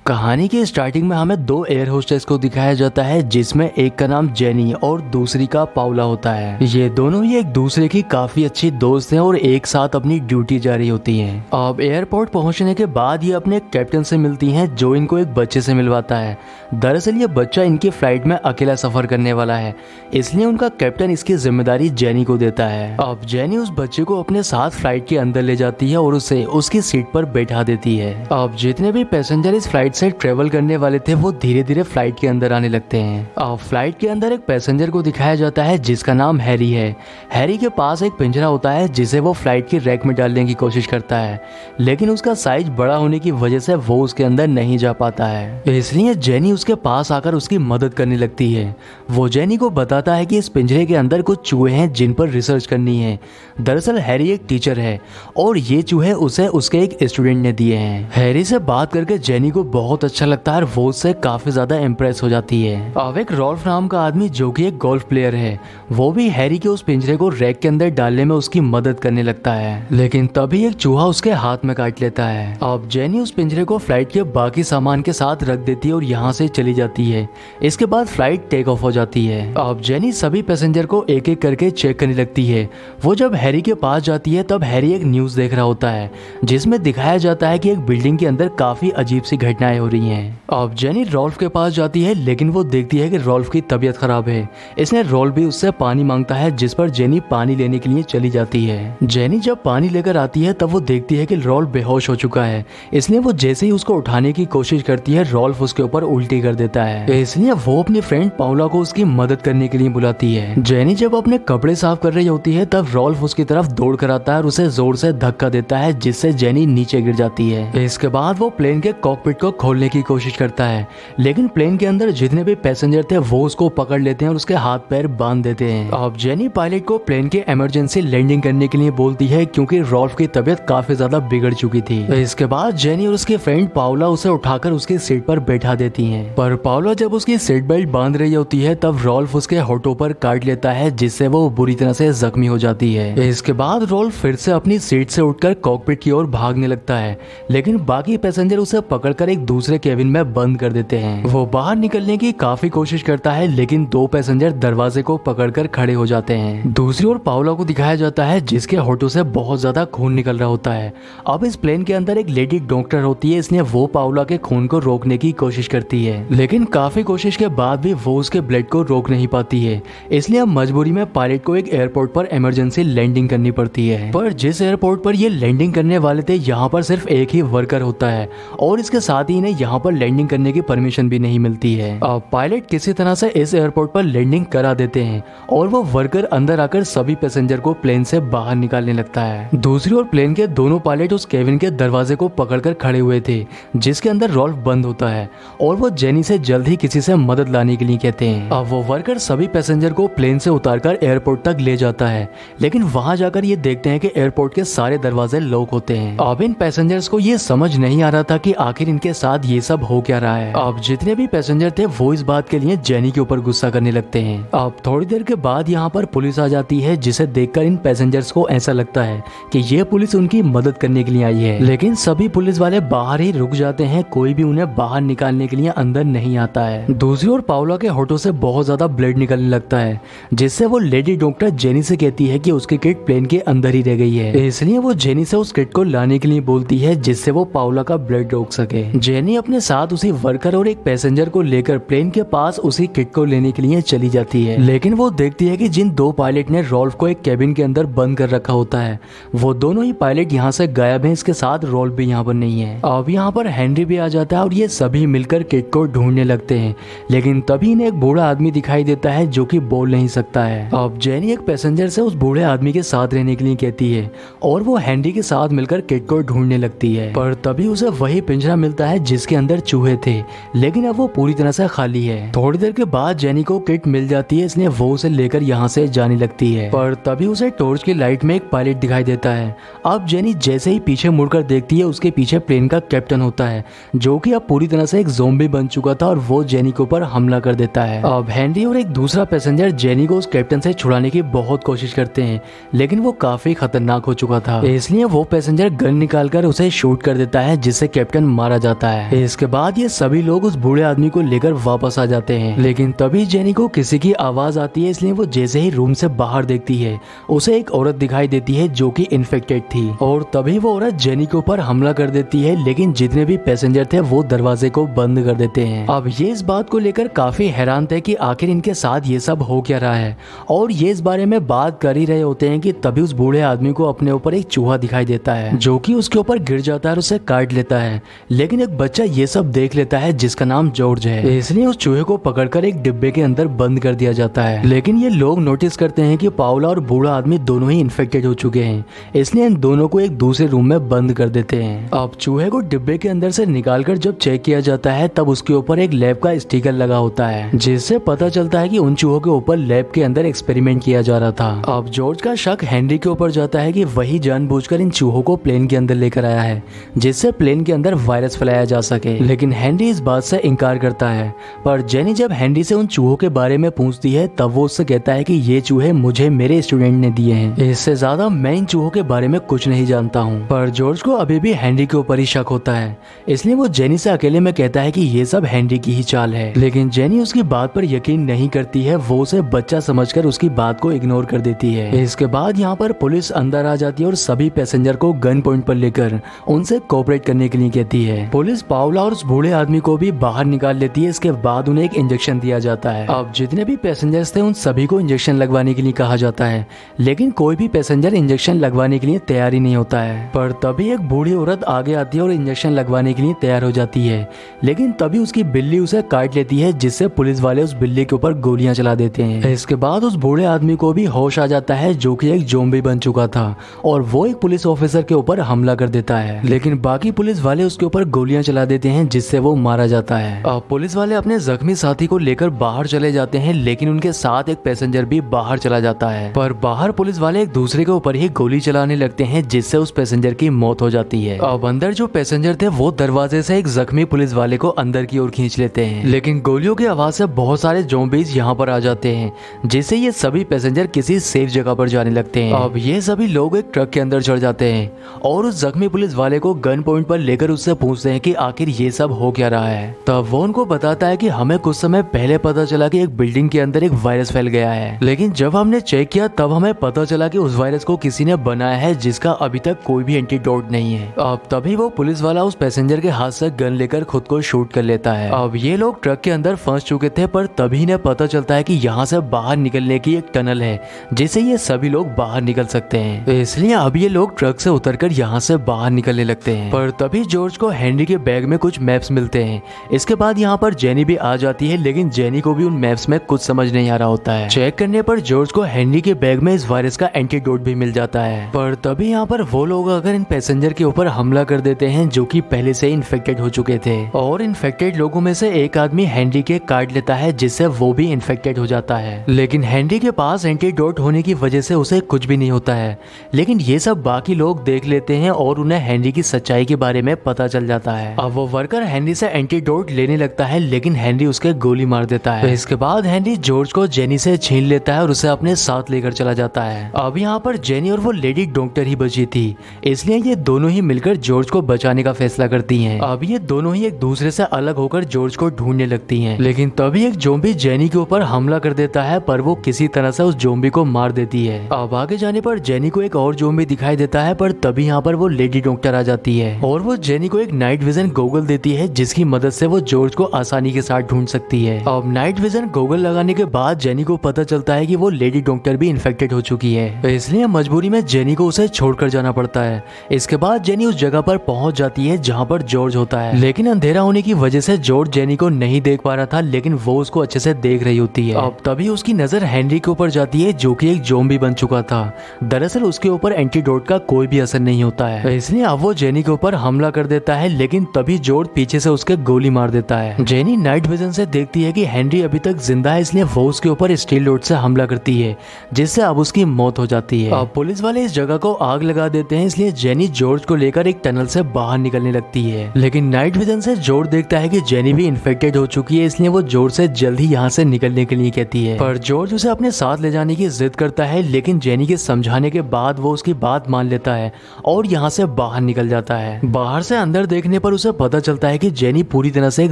कहानी के स्टार्टिंग में हमें दो एयर होस्टेस को दिखाया जाता है, जिसमें एक का नाम जेनी और दूसरी का पाउला होता है। ये दोनों ही एक दूसरे की काफी अच्छी दोस्त हैं और एक साथ अपनी ड्यूटी जारी होती हैं। अब एयरपोर्ट पहुंचने के बाद ये अपने कैप्टन से मिलती हैं, जो इनको एक बच्चे से मिलवाता है। दरअसल ये बच्चा इनकी फ्लाइट में अकेला सफर करने वाला है, इसलिए उनका कैप्टन इसकी जिम्मेदारी जेनी को देता है। अब जेनी उस बच्चे को अपने साथ फ्लाइट के अंदर ले जाती है और उसे उसकी सीट पर बैठा देती है। अब जितने भी पैसेंजर इस फ्लाइट से ट्रेवल करने वाले थे वो धीरे धीरे फ्लाइट के अंदर आने लगते हैं। अब फ्लाइट के अंदर एक पैसेंजर को दिखाया जाता है जिसका नाम हैरी है। हैरी के पास एक पिंजरा होता है जिसे वो फ्लाइट की रैक में डालने की कोशिश करता है, लेकिन उसका साइज बड़ा होने की वजह से वो उसके अंदर नहीं जा पाता है। इसलिए जेनी उसके पास आकर उसकी मदद करने लगती है। वो जेनी को बताता है कि इस पिंजरे के अंदर कुछ चूहे हैं जिन पर रिसर्च करनी है। दरअसल हैरी एक टीचर है और ये चूहे उसे उसके एक स्टूडेंट ने दिए हैं। हैरी से बात करके जेनी को बहुत अच्छा लगता है और वो उससे काफी ज्यादा इम्प्रेस हो जाती है। अब एक रॉल्फ नाम का आदमी, जो कि एक गोल्फ प्लेयर है, वो भी हैरी के उस पिंजरे को रैक के अंदर डालने में उसकी मदद करने लगता है, लेकिन तभी एक चूहा उसके हाथ में काट लेता है। अब जेनी उस पिंजरे को फ्लाइट के बाकी सामान के साथ रख देती है और यहाँ से चली जाती है। इसके बाद फ्लाइट टेक ऑफ हो जाती है। अब जेनी सभी पैसेंजर को एक एक करके चेक करने लगती है। वो जब हैरी के पास जाती है तब हैरी एक न्यूज देख रहा होता है जिसमें दिखाया जाता है कि एक बिल्डिंग के अंदर काफी अजीब सी घटनाएं हो रही हैं। अब जेनी रॉल्फ के पास जाती है, लेकिन वो देखती है कि रॉल्फ की तबीयत खराब है। इसने रॉल्फ भी उससे पानी मांगता है, जिस पर जेनी पानी लेने के लिए चली जाती है। जेनी जब पानी लेकर आती है तब वो देखती है कि रॉल्फ बेहोश हो चुका है। इसलिए वो जैसे ही उसको उठाने की कोशिश करती है, रॉल्फ उसके ऊपर उल्टी कर देता है। इसलिए वो अपनी फ्रेंड पाउला को उसकी मदद करने के लिए बुलाती है। जेनी जब अपने कपड़े साफ कर रही होती है तब रॉल्फ उसकी तरफ दौड़ कर आता है और उसे जोर से धक्का देता है, जिससे जेनी नीचे गिर जाती है। इसके बाद वो प्लेन के कॉकपिट को खोलने की कोशिश करता है, लेकिन प्लेन के अंदर जितने भी पैसेंजर थे वो उसको पकड़ लेते हैं और उसके हाथ पैर बांध देते हैं। अब जेनी पायलट को प्लेन के इमरजेंसी लैंडिंग करने के लिए बोलती है, क्योंकि रॉल्फ की तबीयत काफी ज्यादा बिगड़ चुकी थी। इसके बाद जेनी और उसकी फ्रेंड पाउला उसे उठाकर उसकी सीट पर बैठा देती हैं। पर पाउला जब उसकी सीट बेल्ट बांध रही होती है तब रॉल्फ उसके होठों पर काट लेता है, जिससे वो बुरी तरह से जख्मी हो जाती है। इसके बाद रॉल्फ फिर से अपनी सीट से उठकर कॉकपिट की ओर भागने लगता है, लेकिन बाकी पैसेंजर उसे पकड़कर एक दूसरे केबिन में बंद कर देते हैं। वो बाहर निकलने की काफी कोशिश करता है, लेकिन दो पैसेंजर दरवाजे को पकड़कर खड़े हो जाते हैं। दूसरी ओर पाउला को दिखाया जाता है जिसके होठों से बहुत ज्यादा खून निकल रहा होता है। अब इस प्लेन के अंदर एक लेडी डॉक्टर होती है, इसलिए वो पाउला के खून को रोकने की कोशिश करती है, लेकिन काफी कोशिश के बाद भी वो उसके ब्लड को रोक नहीं पाती है। इसलिए अब मजबूरी में पायलट को एक एयरपोर्ट पर इमरजेंसी लैंडिंग करनी पड़ती है। पर जिस एयरपोर्ट पर ये लैंडिंग करने वाले थे, यहाँ पर सिर्फ एक ही वर्कर होता है और इसके साथ ही इन्हें यहाँ पर लैंडिंग करने की परमिशन भी नहीं मिलती है। अब पायलट किसी तरह से इस एयरपोर्ट पर लैंडिंग करा देते हैं और वो वर्कर अंदर आकर सभी पैसेंजर को प्लेन से बाहर निकालने लगता है। दूसरी ओर प्लेन के दोनों पायलट उस केबिन के दरवाजे को पकड़कर खड़े हुए थे, जिसके अंदर रॉल्फ बंद होता है और वो जेनी से जल्द ही किसी से मदद लाने के लिए कहते हैं। अब वो वर्कर सभी पैसेंजर को प्लेन से उतारकर एयरपोर्ट तक ले जाता है, लेकिन वहां जाकर ये देखते हैं कि एयरपोर्ट के सारे दरवाजे लॉक होते हैं। अब इन पैसेंजर्स को ये समझ नहीं आ रहा था कि आखिर इनके साथ ये सब हो क्या रहा है। अब जितने भी पैसेंजर थे वो इस बात के लिए जेनी के ऊपर गुस्सा करने लगते हैं। अब थोड़ी देर के बाद यहाँ पर पुलिस आ जाती है, जिसे देखकर इन पैसेंजर्स को ऐसा लगता है कि ये पुलिस उनकी मदद करने के लिए आई है, लेकिन सभी पुलिस वाले बाहर ही रुक जाते हैं। कोई भी उन्हें बाहर निकालने के लिए अंदर नहीं आता है। दूसरी ओर पाउला के होठों से बहुत ज्यादा ब्लड निकलने लगता है, जिससे वो लेडी डॉक्टर जेनी से कहती है कि उसकी किट प्लेन के अंदर ही रह गई है। इसलिए वो जेनी से उस किट को लाने के लिए बोलती है, जिससे वो पाउला का ब्लड रोक सके। जेनी अपने साथ उसी वर्कर और एक पैसेंजर को लेकर प्लेन के पास उसी किट को लेने के लिए चली जाती है, लेकिन वो देखती है कि जिन दो पायलट ने रॉल्फ को एक केबिन के अंदर बंद कर रखा होता है, वो दोनों ही पायलट यहाँ से गायब हैं। इसके साथ रॉल्फ भी यहाँ पर नहीं है। अब यहाँ पर हेनरी भी आ जाता है और ये सभी मिलकर किट को ढूंढने लगते हैं, लेकिन तभी इन्हें एक बूढ़ा आदमी दिखाई देता है जो कि बोल नहीं सकता है। अब जेनी एक पैसेंजर से उस बूढ़े आदमी के साथ रहने के लिए कहती है और वो हेनरी के साथ मिलकर किट को ढूंढने लगती है, पर तभी उसे वही पिंजरा मिलता है जिसके अंदर चूहे थे, लेकिन अब वो पूरी तरह से खाली है। थोड़ी देर के बाद जेनी को किट मिल जाती है, इसलिए वो उसे लेकर यहाँ से जाने लगती है, पर तभी उसे टॉर्च की लाइट में एक पायलट दिखाई देता है। अब जेनी जैसे ही पीछे मुड़कर देखती है, उसके पीछे प्लेन का कैप्टन होता है, जो कि अब पूरी तरह से एक ज़ॉम्बी बन चुका था और वो जेनी के ऊपर हमला कर देता है। अब हेनरी और एक दूसरा पैसेंजर जेनी को उस कैप्टन से छुड़ाने की बहुत कोशिश करते हैं, लेकिन वो काफी खतरनाक हो चुका था, इसलिए वो पैसेंजर गन निकालकर उसे शूट कर देता है, जिससे कैप्टन मारा जाता है। इसके बाद ये सभी लोग उस बूढ़े आदमी को लेकर वापस आ जाते हैं, लेकिन तभी जेनी को किसी की आवाज आती है, इसलिए वो जैसे ही रूम से बाहर देखती है उसे एक औरत दिखाई देती है जो कि इन्फेक्टेड थी, और तभी वो औरत जेनी के ऊपर हमला कर देती है, लेकिन जितने भी पैसेंजर थे वो दरवाजे को बंद कर देते हैं। अब ये इस बात को लेकर काफी हैरान थे कि आखिर इनके साथ ये सब हो क्या रहा है, और ये इस बारे में बात कर ही रहे होते हैं कि तभी उस बूढ़े आदमी को अपने ऊपर एक चूहा दिखाई देता है जो कि उसके ऊपर गिर जाता है और उसे काट लेता है। लेकिन एक बच्चा ये सब देख लेता है जिसका नाम जॉर्ज है, इसलिए उस चूहे को पकड़कर एक डिब्बे के अंदर बंद कर दिया जाता है। लेकिन ये लोग नोटिस करते हैं कि पाउला और बूढ़ा आदमी दोनों ही इन्फेक्टेड हो चुके हैं, इसलिए इन दोनों को एक दूसरे रूम में बंद कर देते हैं। अब चूहे को डिब्बे के अंदर से निकालकर जब चेक किया जाता है तब उसके ऊपर एक लैब का स्टिकर लगा होता है, जिससे पता चलता है कि उन चूहों के ऊपर लैब के अंदर एक्सपेरिमेंट किया जा रहा था। अब जॉर्ज का शक हेनरी के ऊपर जाता है कि वही जानबूझकर इन चूहों को प्लेन के अंदर लेकर आया है, जिससे प्लेन के अंदर वायरस फैलाया जा सके। लेकिन हेनरी इस बात से इनकार करता है, पर जेनी जब हेनरी से उन चूहों के बारे में पूछती है तब वो उससे कहता है कि ये चूहे मुझे मेरे स्टूडेंट ने दिए हैं, इससे ज्यादा मैं इन चूहों के बारे में कुछ नहीं जानता हूँ। पर जॉर्ज को अभी भी हेनरी के ऊपर ही शक होता है, इसलिए वो जेनी से अकेले में कहता है कि ये सब हेनरी की ही चाल है। लेकिन जेनी उसकी बात पर यकीन नहीं करती है, वो उसे बच्चा समझकर उसकी बात को इग्नोर कर देती है। इसके बाद यहाँ पर पुलिस अंदर आ जाती है और सभी पैसेंजर को गन पॉइंट पर लेकर उनसे कोऑपरेट करने के लिए कहती है। पुलिस पाउला और उस बूढ़े आदमी को भी बाहर निकाल लेती है। इसके बाद उन्हें एक इंजेक्शन दिया जाता है। अब जितने भी पैसेंजर्स थे उन सभी को इंजेक्शन लगवाने के लिए कहा जाता है, लेकिन कोई भी पैसेंजर इंजेक्शन लगवाने के लिए तैयार ही नहीं होता है। पर तभी एक बूढ़ी औरत आगे आती है और इंजेक्शन लगवाने के लिए तैयार हो जाती है, लेकिन तभी उसकी बिल्ली उसे काट लेती है, जिससे पुलिस वाले उस बिल्ली के ऊपर गोलियां चला देते हैं। इसके बाद उस बूढ़े आदमी को भी होश आ जाता है जो कि एक ज़ॉम्बी बन चुका था, और वो एक पुलिस ऑफिसर के ऊपर हमला कर देता है। लेकिन बाकी पुलिस वाले उसके ऊपर गोलियां चला देते हैं, जिससे वो मारा जाता है। अब पुलिस वाले अपने जख्मी साथी को लेकर बाहर चले जाते हैं, लेकिन उनके साथ एक पैसेंजर भी बाहर चला जाता है। पर बाहर पुलिस वाले एक दूसरे के ऊपर ही गोली चलाने लगते हैं, जिससे उस पैसेंजर की मौत हो जाती है। अब अंदर जो पैसेंजर थे वो दरवाजे से एक जख्मी पुलिस वाले को अंदर की ओर खींच लेते हैं, लेकिन गोलियों की आवाज से बहुत सारे ज़ॉम्बीज यहाँ पर आ जाते हैं, जिससे ये सभी पैसेंजर किसी सेफ जगह पर जाने लगते हैं। अब ये सभी लोग एक ट्रक के अंदर चढ़ जाते हैं और उस जख्मी पुलिस वाले को गन पॉइंट पर लेकर उससे पूछते हैं कि आखिर ये सब हो क्या रहा है। तब वो उनको बताता है कि हमें कुछ समय पहले पता चला कि एक बिल्डिंग के अंदर एक वायरस फैल गया है, लेकिन जब हमने चेक किया तब हमें पता चला कि उस वायरस को किसी ने बनाया है, जिसका अभी तक कोई भी एंटीडोट नहीं है। अब तभी वो पुलिस वाला उस पैसेंजर के हाथ से गन लेकर खुद को शूट कर लेता है। अब ये लोग ट्रक के अंदर फंस चुके थे, पर तभी इन्हें पता चलता है कि यहाँ से बाहर निकलने की एक टनल है, जिससे ये सभी लोग बाहर निकल सकते हैं। इसलिए अब ये लोग ट्रक से उतरकर यहाँ से बाहर निकलने लगते हैं। पर तभी जॉर्ज को हेनरी के बैग में कुछ मैप्स मिलते हैं। इसके बाद यहाँ पर जेनी भी आ जाती है, लेकिन जेनी को भी उन मैप्स में कुछ समझ नहीं आ रहा होता है। चेक करने पर जॉर्ज को हेनरी के बैग में इस वायरस का एंटीडोट भी मिल जाता है। पर तभी यहाँ पर वो लोग अगर इन पैसेंजर के ऊपर हमला कर देते हैं जो कि पहले से ही इन्फेक्टेड हो चुके थे, और इन्फेक्टेड लोगों में से एक आदमी हेनरी के काट लेता है, जिससे वो भी इन्फेक्टेड हो जाता है। लेकिन हेनरी के पास एंटीडोट होने की वजह से उसे कुछ भी नहीं होता है। लेकिन ये सब बाकी लोग देख लेते हैं और उन्हें हेनरी की सच्चाई के बारे में पता चल जाता है। अब वो वर्कर हेनरी से एंटीडोट लेने लगता है, लेकिन हेनरी उसके गोली मार देता है। इसके बाद हेनरी जॉर्ज को जेनी से छीन लेता है और उसे अपने साथ लेकर चला जाता है। अब यहाँ पर जेनी और वो लेडी डॉक्टर ही बची थी, इसलिए ये दोनों ही मिलकर जॉर्ज को बचाने का फैसला करती हैं। अब ये दोनों ही एक दूसरे से अलग होकर जॉर्ज को ढूंढने लगती हैं। लेकिन तभी एक ज़ॉम्बी जेनी के ऊपर हमला कर देता है, पर वो किसी तरह से उस ज़ॉम्बी को मार देती है। अब आगे जाने पर जेनी को एक और ज़ॉम्बी दिखाई देता है, पर तभी यहाँ पर वो लेडी डॉक्टर आ जाती है और वो जेनी को एक नाइट विजन गॉगल देती है, जिसकी मदद से वो जॉर्ज को आसानी के साथ ढूंढ सकती है। अब नाइट विजन गॉगल लगाने के बाद जेनी को पता चलता है कि वो लेडी डॉक्टर भी इन्फेक्टेड हो चुकी है, इसलिए मजबूरी में जेनी को उसे छोड़कर जाना पड़ता है। इसके बाद जेनी उस जगह पर पहुंच जाती है जहां पर जॉर्ज होता है, लेकिन अंधेरा होने की वजह से जॉर्ज जेनी को नहीं देख पा रहा था, लेकिन वो उसको अच्छे से देख रही होती है। अब तभी उसकी नजर हेनरी के ऊपर जाती है, जो कि एक ज़ॉम्बी बन चुका था। दरअसल उसके ऊपर एंटीडोट का कोई भी असर नहीं होता है, इसलिए अब वो जेनी के ऊपर हमला कर देता है, लेकिन तभी जॉर्ज पीछे से उसके गोली मार देता है। जेनी नाइट विजन से देखती है कि हेनरी अभी तक जिंदा है, इसलिए वो उसके ऊपर स्टील रोड से हमला करती है, जिससे अब उसकी मौत हो जाती है। अब पुलिस वाले इस जगह को आग लगा देते हैं, इसलिए जेनी जॉर्ज को लेकर एक टनल से बाहर निकलने लगती है। लेकिन नाइट विजन से जॉर्ज देखता है कि जेनी भी इन्फेक्टेड हो चुकी है, इसलिए वो जॉर्ज से जल्द ही यहाँ से निकलने के लिए कहती है। पर जॉर्ज उसे अपने साथ ले जाने की जिद करता है, लेकिन जेनी के समझाने के बाद वो उसकी बात मान लेता है और यहाँ से बाहर निकल जाता है। बाहर से अंदर देखने पर उसे पता चलता है कि जेनी पूरी तरह से एक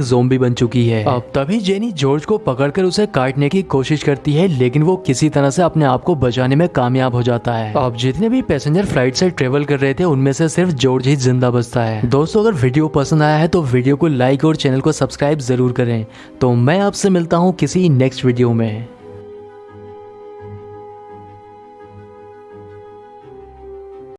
ज़ॉम्बी बन चुकी है। अब तभी जेनी जॉर्ज को पकड़कर उसे काटने की कोशिश करती है, लेकिन वो किसी तरह से अपने आप को बचाने में कामयाब हो जाता है। अब जितने भी पैसेंजर फ्लाइट से ट्रेवल कर रहे थे उनमें से सिर्फ जॉर्ज ही जिंदा बचता है। दोस्तों, अगर वीडियो पसंद आया है तो वीडियो को लाइक और चैनल को सब्सक्राइब जरूर करें। तो मैं आपसे मिलता हूँ किसी नेक्स्ट वीडियो में।